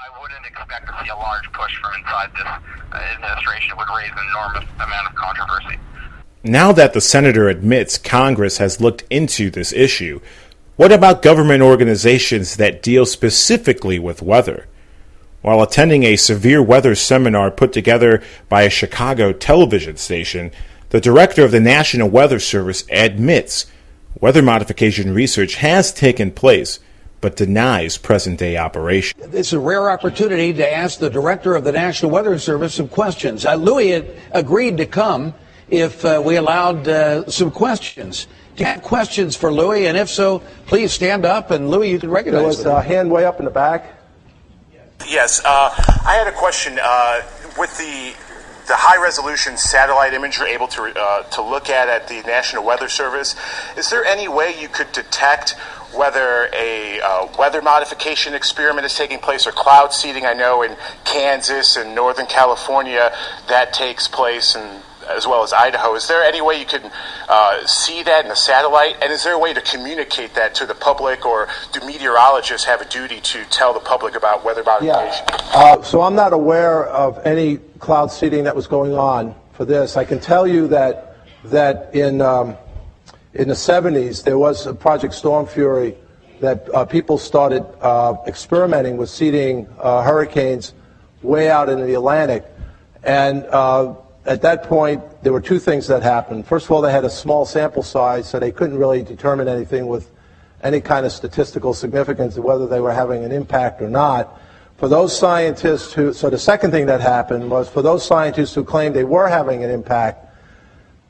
I wouldn't expect to see a large push from inside this administration. It would raise an enormous amount of controversy. Now that the senator admits Congress has looked into this issue, what about government organizations that deal specifically with weather? While attending a severe weather seminar put together by a Chicago television station, the director of the National Weather Service admits weather modification research has taken place, but denies present-day operation. It's a rare opportunity to ask the director of the National Weather Service some questions. Louis had agreed to come if we allowed some questions. Do you have questions for Louis? And if so, please stand up. And Louis, you can recognize There was a hand way up in the back. Yes, I had a question. With the high-resolution satellite image you're able to look at the National Weather Service, is there any way you could detect whether a weather modification experiment is taking place or cloud seeding? I know in Kansas and Northern California that takes place, and as well as Idaho. Is there any way you can see that in the satellite? And is there a way to communicate that to the public, or do meteorologists have a duty to tell the public about weather modification? Yeah. So I'm not aware of any cloud seeding that was going on for this. I can tell you that in the 70s there was a Project Storm Fury that people started experimenting with seeding hurricanes way out in the Atlantic. And at that point, there were two things that happened. First of all, they had a small sample size, so they couldn't really determine anything with any kind of statistical significance of whether they were having an impact or not. For those scientists so the second thing that happened was for those scientists who claimed they were having an impact,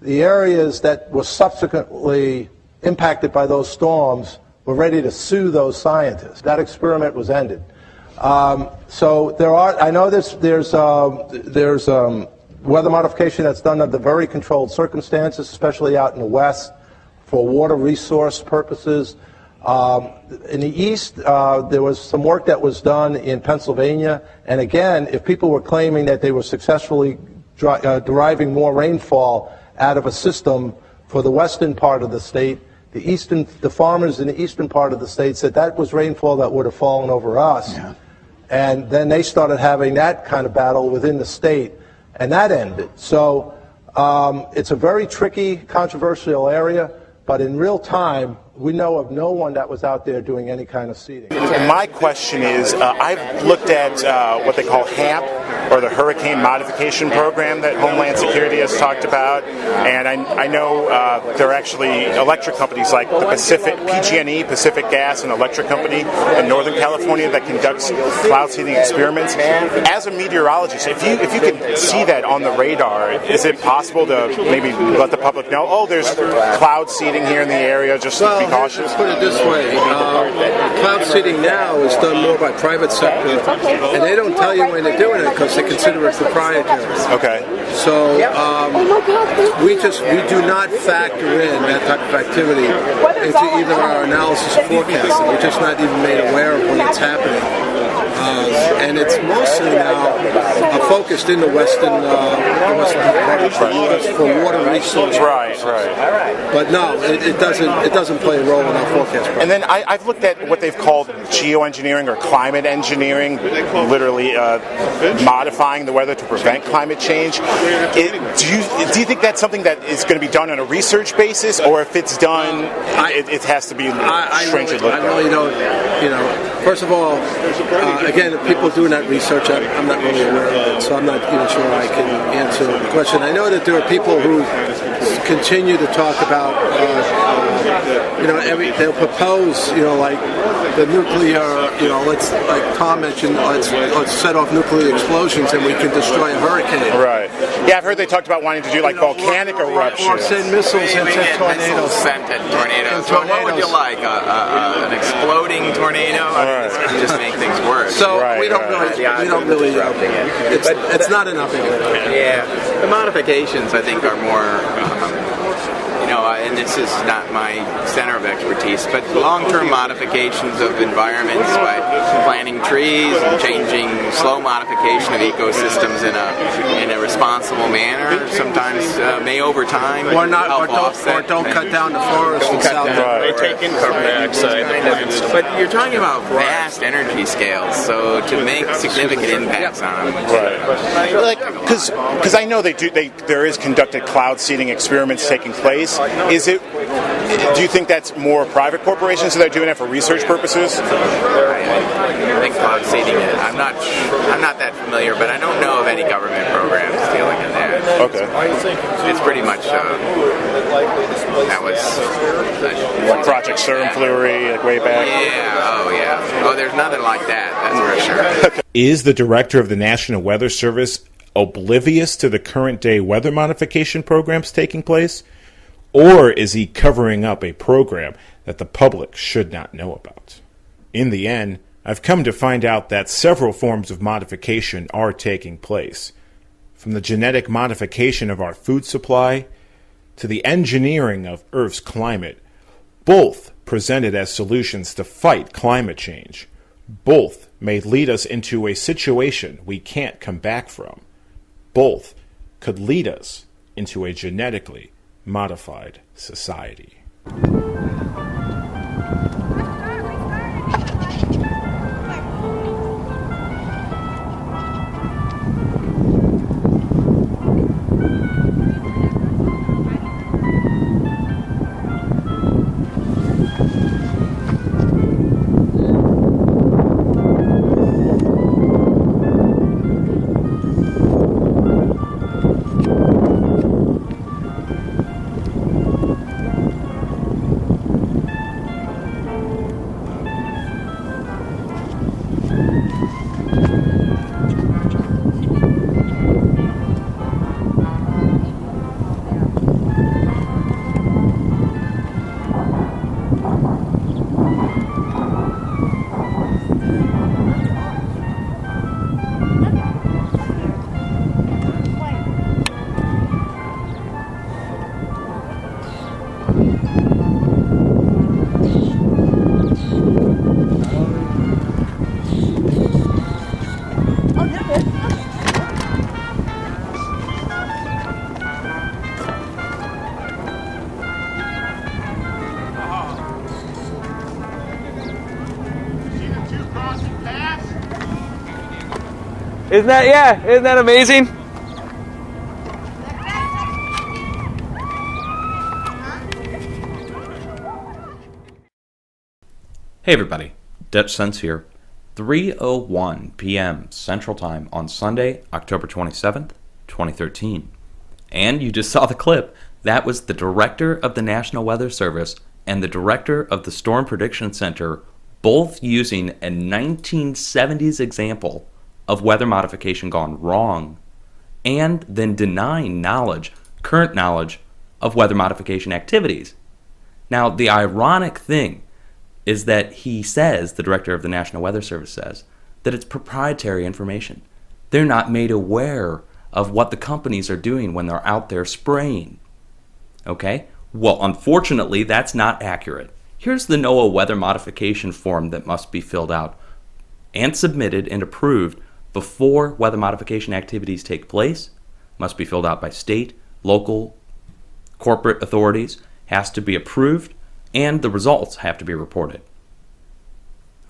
the areas that were subsequently impacted by those storms were ready to sue those scientists. That experiment was ended. So I know there's weather modification that's done under very controlled circumstances, especially out in the West, for water resource purposes. In the East, there was some work that was done in Pennsylvania, and again, if people were claiming that they were successfully deriving more rainfall out of a system for the western part of the state, the farmers in the eastern part of the state said that was rainfall that would have fallen over us. Yeah. And then they started having that kind of battle within the state. And that ended. So it's a very tricky, controversial area, but in real time, we know of no one that was out there doing any kind of seeding. And my question is, I've looked at what they call HAMP, or the Hurricane Modification Program that Homeland Security has talked about, and I know there are actually electric companies like the PG&E, Pacific Gas and Electric Company in Northern California that conducts cloud seeding experiments. As a meteorologist, if you can see that on the radar, is it possible to maybe let the public know, oh, there's cloud seeding here in the area, just be cautious? Let's put it this way. Cloud seeding now is done more by private sector, and they don't tell you when they're doing it because they consider it proprietary. Okay. So we do not factor in that type of activity into either our analysis or forecasting. We're just not even made aware of when it's happening. And it's mostly now focused in the western part of the U.S. for water resources. Right. But no, it doesn't play a role in our forecast process. And then I've looked at what they've called geoengineering or climate engineering, literally modifying the weather to prevent climate change. Do you think that's something that is going to be done on a research basis, or if it's done, it has to be stringently looked at? I really don't. First of all, again, if people doing that research, I'm not really aware of it, so I'm not even sure I can answer the question. I know that there are people who continue to talk about, they'll propose, like the nuclear, like Tom mentioned, let's set off nuclear explosions and we can destroy a hurricane. Right. Yeah, I've heard they talked about wanting to do like volcanic eruptions. Or send missiles and send tornadoes. Sent tornadoes. So what would you like? An exploding tornado? I mean, this could just make things worse. So we don't really. It's not enough. Yeah, the modifications I think are more. and this is not my center of expertise, but long-term modifications of environments by planting trees and changing slow modification of ecosystems in a responsible manner sometimes may over time Or not, help offset. or don't cut down the forest and south. They take in carbon dioxide. But you're talking about vast energy scales, so to make significant impacts on them. Right. Because I know there is conducted cloud seeding experiments taking place. Do you think that's more private corporations that are doing it for research purposes? I think cloud seeding is. I'm not that familiar, but I don't know of any government programs dealing in that. Okay. It's pretty much that was Like Project Sternflurry, like way back. Yeah. Oh, there's nothing like that. That's for sure. Is the director of the National Weather Service oblivious to the current day weather modification programs taking place? Or is he covering up a program that the public should not know about? In the end, I've come to find out that several forms of modification are taking place. From the genetic modification of our food supply to the engineering of Earth's climate, both presented as solutions to fight climate change. Both may lead us into a situation we can't come back from. Both could lead us into a genetically modified society. Isn't that amazing? Hey everybody, Dutchsinse here. 3:01 p.m. Central Time on Sunday, October 27th, 2013. And you just saw the clip. That was the director of the National Weather Service and the director of the Storm Prediction Center both using a 1970s example of weather modification gone wrong and then denying current knowledge of weather modification activities. Now, the ironic thing is that he says, the director of the National Weather Service says, that it's proprietary information. They're not made aware of what the companies are doing when they're out there spraying. Okay? Well, unfortunately, that's not accurate. Here's the NOAA weather modification form that must be filled out and submitted and approved before weather modification activities take place. Must be filled out by state, local, corporate authorities, has to be approved, and the results have to be reported.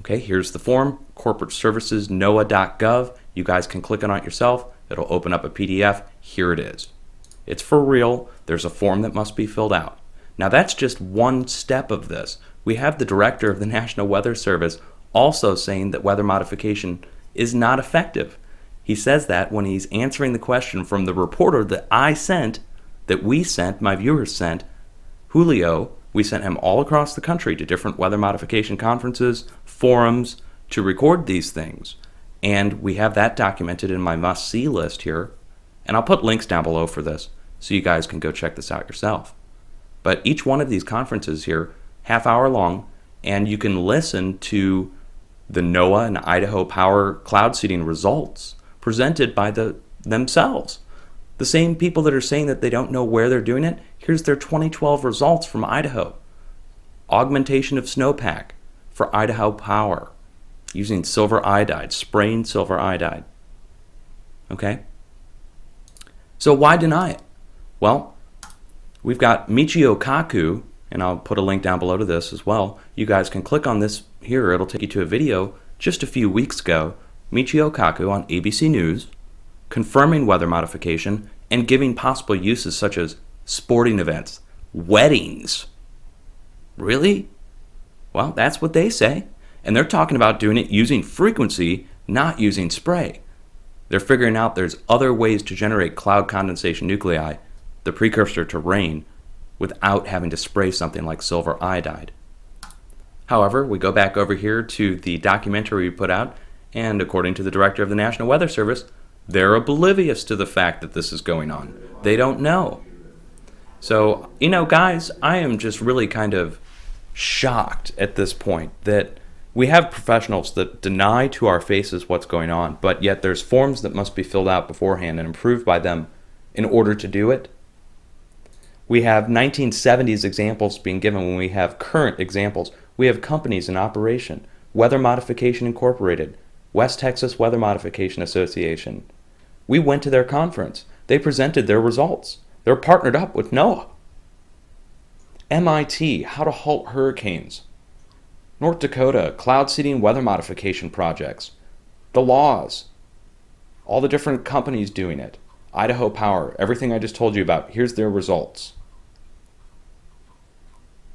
Okay, here's the form, corporate services, noaa.gov. You guys can click on it yourself. It'll open up a PDF. Here it is. It's for real. There's a form that must be filled out. Now that's just one step of this. We have the director of the National Weather Service also saying that weather modification is not effective. He says that when he's answering the question from the reporter that we sent, my viewers sent, Julio. We sent him all across the country to different weather modification conferences, forums, to record these things. And we have that documented in my must-see list here. And I'll put links down below for this so you guys can go check this out yourself. But each one of these conferences here, half-hour long, and you can listen to the NOAA and Idaho Power cloud seeding results presented by themselves. The same people that are saying that they don't know where they're doing it, here's their 2012 results from Idaho. Augmentation of snowpack for Idaho Power using silver iodide, spraying silver iodide. Okay? So why deny it? Well, we've got Michio Kaku, and I'll put a link down below to this as well. You guys can click on this here. It'll take you to a video just a few weeks ago. Michio Kaku on ABC News confirming weather modification and giving possible uses such as sporting events, weddings. Really? Well, that's what they say. And they're talking about doing it using frequency, not using spray. They're figuring out there's other ways to generate cloud condensation nuclei, the precursor to rain, without having to spray something like silver iodide. However, we go back over here to the documentary we put out, and according to the director of the National Weather Service, they're oblivious to the fact that this is going on. They don't know. So, guys, I am just really kind of shocked at this point that we have professionals that deny to our faces what's going on, but yet there's forms that must be filled out beforehand and approved by them in order to do it. We have 1970s examples being given when we have current examples. We have companies in operation. Weather Modification Incorporated, West Texas Weather Modification Association. We went to their conference. They presented their results. They're partnered up with NOAA. MIT, How to Halt Hurricanes. North Dakota, Cloud Seeding Weather Modification Projects. The laws. All the different companies doing it. Idaho Power, everything I just told you about. Here's their results.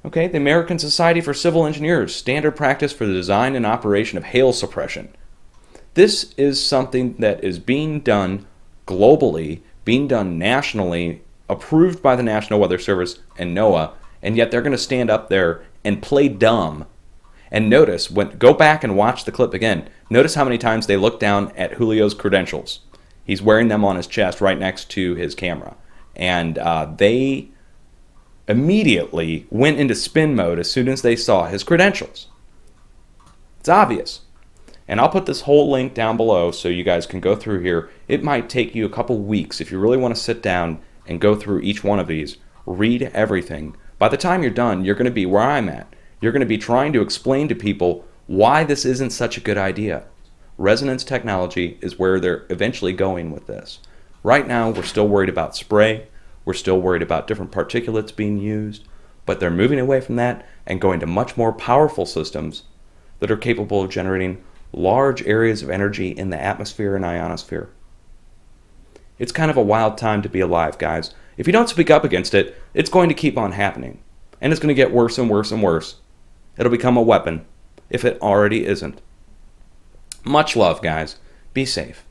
Okay, the American Society for Civil Engineers, standard practice for the design and operation of hail suppression. This is something that is being done globally, being done nationally, approved by the National Weather Service and NOAA, and yet they're going to stand up there and play dumb. And notice, go back and watch the clip again. Notice how many times they look down at Julio's credentials. He's wearing them on his chest right next to his camera. And they immediately went into spin mode as soon as they saw his credentials. It's obvious. And I'll put this whole link down below so you guys can go through here. It might take you a couple weeks if you really want to sit down and go through each one of these, read everything. By the time you're done, you're going to be where I'm at. You're going to be trying to explain to people why this isn't such a good idea. Resonance technology is where they're eventually going with this. Right now, we're still worried about spray. We're still worried about different particulates being used. But they're moving away from that and going to much more powerful systems that are capable of generating large areas of energy in the atmosphere and ionosphere. It's kind of a wild time to be alive, guys. If you don't speak up against it, it's going to keep on happening. And it's going to get worse and worse and worse. It'll become a weapon, if it already isn't. Much love, guys. Be safe.